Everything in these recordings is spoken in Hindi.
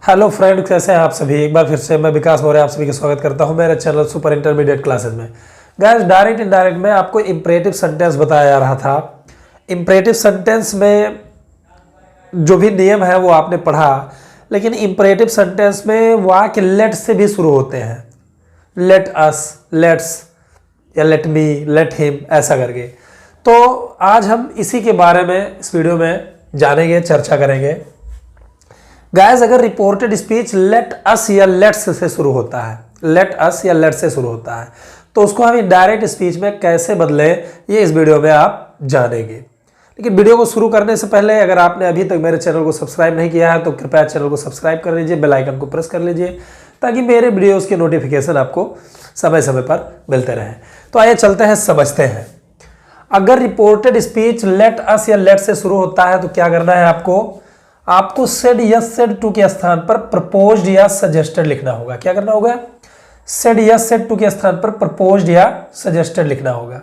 हेलो फ्रेंड, कैसे हैं आप सभी। एक बार फिर से मैं विकास मौर्य आप सभी का स्वागत करता हूं मेरे चैनल सुपर इंटरमीडिएट क्लासेस में। गाइस, डायरेक्ट इनडायरेक्ट में आपको इंपरेटिव सेंटेंस बताया जा रहा था। इंपरेटिव सेंटेंस में जो भी नियम है वो आपने पढ़ा, लेकिन इंपरेटिव सेंटेंस में वाक्य लेट से भी शुरू होते हैं। लेट अस, लेट्स या लेट मी, लेट हिम, ऐसा करके। तो आज हम इसी के बारे में इस वीडियो में जानेंगे, चर्चा करेंगे। गाइस, अगर रिपोर्टेड स्पीच लेट अस या लेट्स से शुरू होता है, लेट अस या लेट से शुरू होता है, तो उसको हम इनडायरेक्ट स्पीच में कैसे बदलें, ये इस वीडियो में आप जानेंगे। लेकिन वीडियो को शुरू करने से पहले अगर आपने अभी तक मेरे चैनल को सब्सक्राइब नहीं किया है तो कृपया चैनल को सब्सक्राइब कर लीजिए, बेल आइकन को प्रेस कर लीजिए, ताकि मेरे वीडियोज़ के नोटिफिकेशन आपको समय समय पर मिलते रहें। तो आइए चलते हैं, समझते हैं। अगर रिपोर्टेड स्पीच लेट अस या लेट से शुरू होता है तो क्या करना है आपको सेड या सेड टू के स्थान पर प्रपोज्ड या सजेस्टेड लिखना होगा। क्या करना होगा? सेड या सेड टू के स्थान पर प्रपोज्ड या सजेस्टेड लिखना होगा।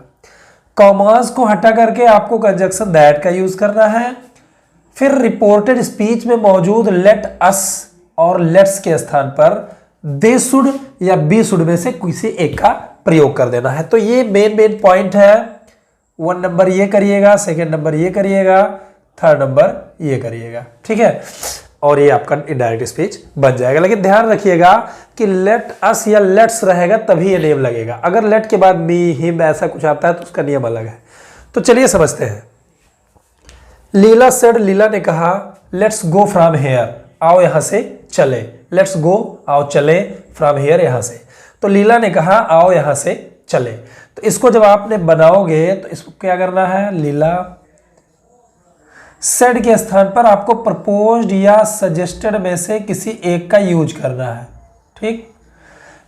कॉमास को हटा करके आपको कंजक्शन दैट का यूज करना है। फिर रिपोर्टेड स्पीच में मौजूद लेट अस और लेट्स के स्थान पर दे शुड या बी शुड में से किसी एक का प्रयोग कर देना है। तो ये मेन पॉइंट है। 1 नंबर ये करिएगा, 2 नंबर ये करिएगा, 3rd नंबर ये करिएगा, ठीक है। और ये आपका इनडायरेक्ट स्पीच बन जाएगा। लेकिन ध्यान रखिएगा कि लेट अस या लेट्स रहेगा तभी ये नियम लगेगा। अगर लेट के बाद मी, हिम ऐसा कुछ आता है तो उसका नियम अलग है। तो चलिए समझते हैं। लीला सेड, लीला ने कहा, लेट्स गो फ्रॉम हेयर, आओ यहां से चले। लेट्स गो, आओ चले, फ्रॉम हेयर, यहां से। तो लीला ने कहा आओ यहां से चले। तो इसको जब आपने बनाओगे तो इसको क्या करना है? लीला सेड के स्थान पर आपको प्रपोज्ड या सजेस्टेड में से किसी एक का यूज करना है, ठीक।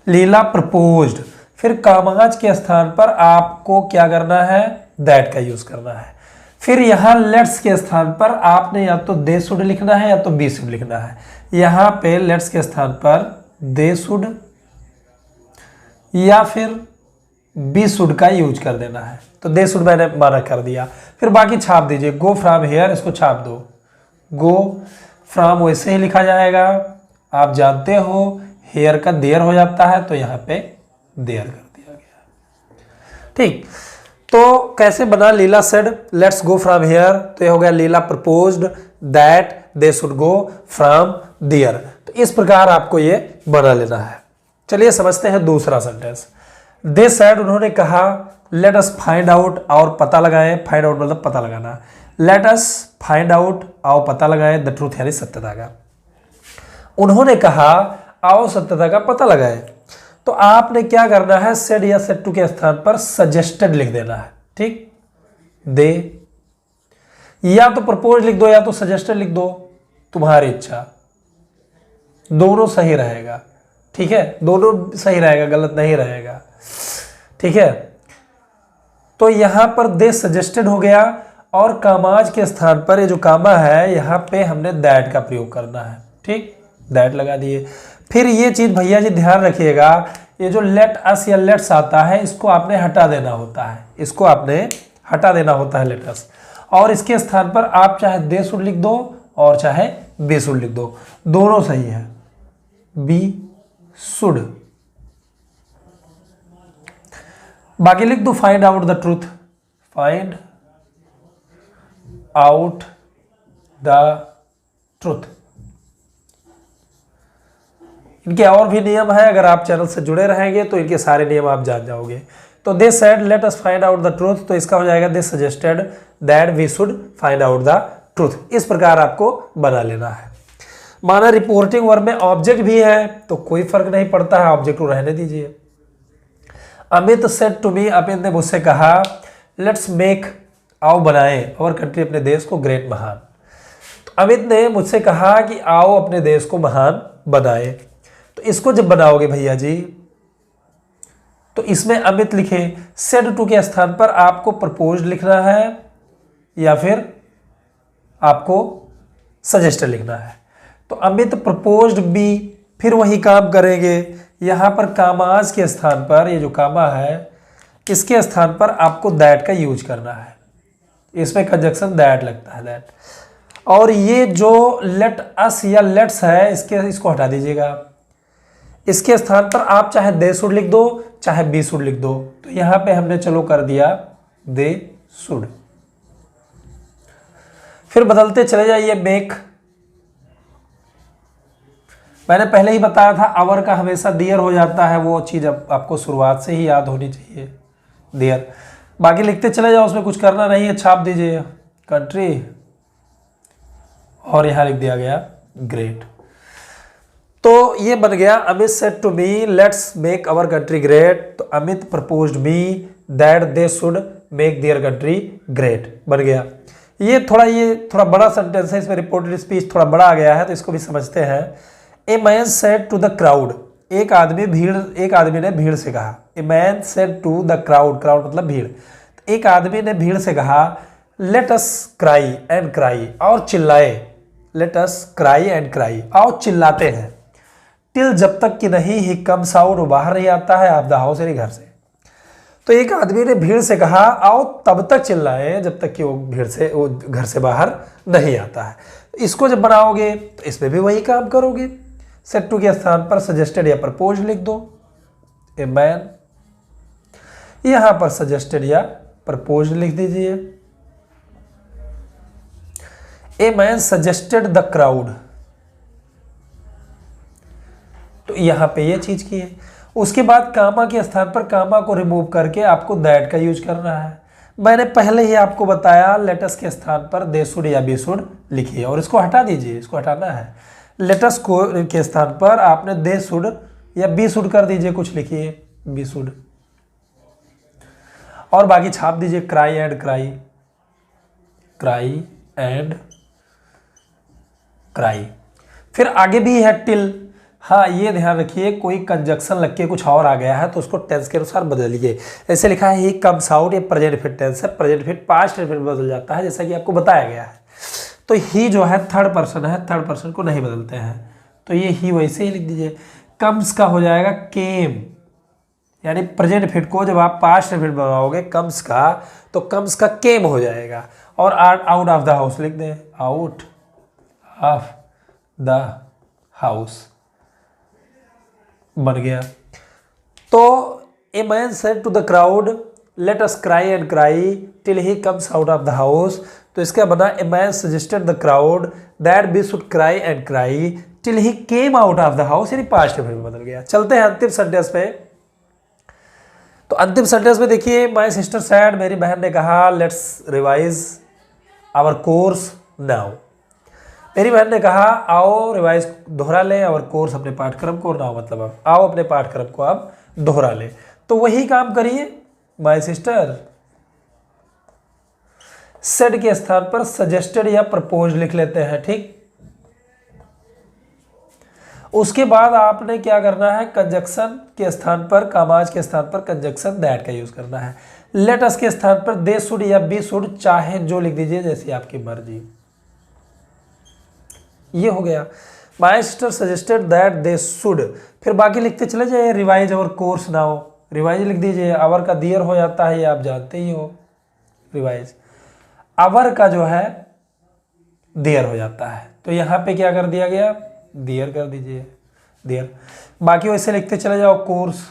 लीला प्रपोज्ड। फिर कामकाज के स्थान पर आपको क्या करना है? दैट का यूज करना है। फिर यहां लेट्स के स्थान पर आपने या तो दे शुड लिखना है या तो बी शुड लिखना है। यहां पे लेट्स के स्थान पर दे शुड या फिर बी शुड का यूज कर देना है। तो दे शुड मैंने माना कर दिया। फिर बाकी छाप दीजिए। गो फ्रॉम हेयर, इसको छाप दो। गो फ्रॉम वैसे ही लिखा जाएगा, आप जानते हो हेयर का देयर हो जाता है, तो यहां पे देयर कर दिया गया, ठीक। तो कैसे बना? Leela said let's go from here, तो ये हो गया Leela proposed that they should go from there. तो इस प्रकार आपको ये बना लेना है। चलिए समझते हैं दूसरा सेंटेंस। दे सेड, उन्होंने कहा, लेट अस फाइंड आउट, और पता लगाएं। फाइंड आउट मतलब पता लगाना। लेट अस फाइंड आउट, आओ पता लगाएं द ट्रूथ यानी सत्यता का। उन्होंने कहा आओ सत्यता का पता लगाएं। तो आपने क्या करना है? सेड या सेड टू के स्थान पर सजेस्टेड लिख देना है, ठीक। दे या तो प्रपोज लिख दो या तो सजेस्टेड लिख दो, तुम्हारी इच्छा। दोनों सही रहेगा, ठीक है। दोनों सही रहेगा, गलत नहीं रहेगा, ठीक है। तो यहां पर दे सजेस्टेड हो गया, और कामाज के स्थान पर ये जो कामा है यहां पे हमने दैट का प्रयोग करना है, ठीक। दैट लगा दिए। फिर ये चीज भैया जी ध्यान रखिएगा, ये जो लेट अस या लेट्स आता है इसको आपने हटा देना होता है। इसको आपने हटा देना होता है, लेट अस। और इसके स्थान पर आप चाहे दे शुड लिख दो और चाहे बी शुड लिख दो, दोनों सही है। Be should. बाकी लिख दो find out the truth, find out the truth. इनके और भी नियम है, अगर आप चैनल से जुड़े रहेंगे तो इनके सारे नियम आप जान जाओगे। तो they said let us find out the truth, तो इसका हो जाएगा they suggested that we should find out the truth. इस प्रकार आपको बना लेना है। माना रिपोर्टिंग वर्ब में ऑब्जेक्ट भी है तो कोई फर्क नहीं पड़ता है, ऑब्जेक्ट को रहने दीजिए। Amit said to me, Amit ने मुझसे कहा, लेट्स मेक, आओ बनाएं अवर कंट्री, अपने देश को ग्रेट, महान। तो अमित ने मुझसे कहा कि आओ अपने देश को महान बनाए। तो इसको जब बनाओगे भैया जी, तो इसमें अमित लिखे, सेड टू के स्थान पर आपको प्रपोज्ड लिखना है या फिर आपको सजेस्टेड लिखना है। तो अमित प्रपोज्ड बी, फिर वही काम करेंगे। यहां पर कामाज के स्थान पर, ये जो कामा है इसके स्थान पर आपको दैट का यूज करना है। इसमें कंजक्शन दैट लगता है, दैट। और ये जो लेट अस या लेट्स है इसको हटा दीजिएगा। इसके स्थान पर आप चाहे दे शुड लिख दो चाहे बी शुड लिख दो। तो यहां पे हमने चलो कर दिया दे शुड। फिर बदलते चले जाइए मेक। मैंने पहले ही बताया था आवर का हमेशा देयर हो जाता है, वो चीज आपको शुरुआत से ही याद होनी चाहिए, देयर। बाकी लिखते चले जाओ, उसमें कुछ करना नहीं है, छाप दीजिए कंट्री और यहां लिख दिया गया ग्रेट। तो ये बन गया Amit said to me let's make our country great. तो Amit proposed me that they should make their country great बन गया। ये थोड़ा बड़ा सेंटेंस है, इसमें रिपोर्टेड स्पीच थोड़ा बड़ा आ गया है, तो इसको भी समझते हैं। A man said to the crowd, एक आदमी ने भीड़ से कहा। A man said to the crowd, crowd मतलब भीड़। एक आदमी ने भीड़ से कहा let us cry and cry, और चिल्लाए। Let us cry and cry, आओ चिल्लाते हैं। टिल जब तक कि नहीं ही कम्स आउट, वो बाहर नहीं आता है, आप द हाउस यानी घर से। तो एक आदमी ने भीड़ से कहा आओ तब तक चिल्लाए जब तक कि वो घर से बाहर नहीं आता है। इसको जब बनाओगे तो इसमें भी वही काम करोगे। सेड टू के स्थान पर सजेस्टेड या प्रपोज लिख दो। ए मैन, यहां पर सजेस्टेड या प्रपोज लिख दीजिए। ए मैन सजेस्टेड द क्राउड, तो यहां पे ये चीज की है। उसके बाद कामा के स्थान पर कामा को रिमूव करके आपको दैट का यूज करना है। मैंने पहले ही आपको बताया लेटस के स्थान पर दे शुड या बी शुड लिखिए और इसको हटा दीजिए, इसको हटाना है। लेटस को के स्थान पर आपने दे शुड या बी शुड कर दीजिए, कुछ लिखिए बी शुड, और बाकी छाप दीजिए cry and cry, cry and cry. फिर आगे भी है टिल। हाँ, ये ध्यान रखिए कोई कंजक्शन लग के कुछ और आ गया है तो उसको टेंस के अनुसार बदलिए। ऐसे लिखा है ही कम्स आउट, ये प्रेजेंट फिट टेंस है, प्रेजेंट फिट पास्ट फिट बदल जाता है जैसा कि आपको बताया गया है। तो ही जो है थर्ड पर्सन है, थर्ड पर्सन को नहीं बदलते हैं, तो ये ही वैसे ही लिख दीजिए। कम्स का हो जाएगा केम, यानी प्रेजेंट फिट को जब आप पास्ट फिट बनाओगे कम्स का, तो कम्स का केम हो जाएगा। और आउट ऑफ द हाउस लिख दें, आउट ऑफ द हाउस बन गया। तो a man said to the crowd let us cry and cry till he comes out of the house. तो इसका बना a man suggested the crowd that we should cry and cry till he came out of the house, यानी पास्ट में बदल गया। चलते हैं अंतिम सेंटेंस पे। तो अंतिम सेंटेंस में देखिए, माय सिस्टर सेड, मेरी बहन ने कहा let's revise our course now. मेरी बहन ने कहा आओ रिवाइज दोहरा लें और कोर्स अपने पाठ्यक्रम को, नाउ मतलब अब आओ अपने पाठ्यक्रम को आप दोहरा लें। तो वही काम करिए, माय सिस्टर सेड के स्थान पर सजेस्टेड या प्रपोज लिख लेते हैं, ठीक। उसके बाद आपने क्या करना है, कंजक्शन के स्थान पर, कामाज के स्थान पर कंजक्शन दैट का यूज करना है। लेट अस के स्थान पर दे शुड या बी शुड, चाहे जो लिख दीजिए जैसी आपकी मर्जी। ये हो गया my sister suggested that they should. फिर बाकी लिखते चले जाइए, revise our course now, revise लिख दीजिए। आवर का दियर हो जाता है, ये आप जानते ही हो, रिवाइज। आवर का जो है देयर हो जाता है, तो यहां पे क्या कर दिया गया, देयर कर दीजिए, देयर। बाकी वैसे लिखते चले जाओ, कोर्स।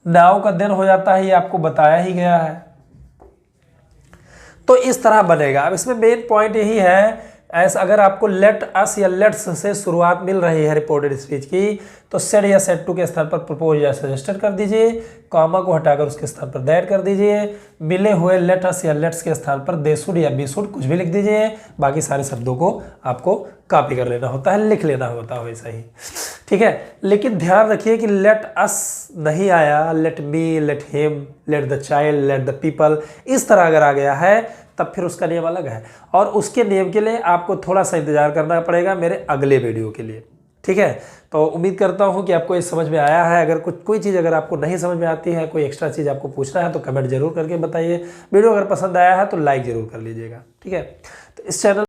नाउ का दिन हो जाता है, ये आपको बताया ही गया है। तो इस तरह बनेगा। अब इसमें मेन पॉइंट यही है, ऐसा अगर आपको लेट अस या लेट्स से शुरुआत मिल रही है रिपोर्टेड स्पीच की, तो सेड या सेड टू के स्थान पर प्रपोज या सजेस्टेड कर दीजिए, कॉमा को हटाकर उसके स्थान पर दैट कर दीजिए। मिले हुए लेट अस या लेट्स के स्थान पर दे शुड या बी शुड कुछ भी लिख दीजिए। बाकी सारे शब्दों को आपको कॉपी कर लेना होता है, लिख लेना होता है वैसा ही, ठीक है। लेकिन ध्यान रखिए कि लेट अस नहीं आया, let me, let him, let the child, let the people, इस तरह अगर आ गया है तब फिर उसका नियम अलग है, और उसके नियम के लिए आपको थोड़ा सा इंतजार करना पड़ेगा मेरे अगले वीडियो के लिए, ठीक है। तो उम्मीद करता हूं कि आपको ये समझ में आया है। अगर कोई चीज़ अगर आपको नहीं समझ में आती है, कोई एक्स्ट्रा चीज़ आपको पूछना है तो कमेंट जरूर करके बताइए। वीडियो अगर पसंद आया है तो लाइक जरूर कर लीजिएगा, ठीक है। तो इस चैनल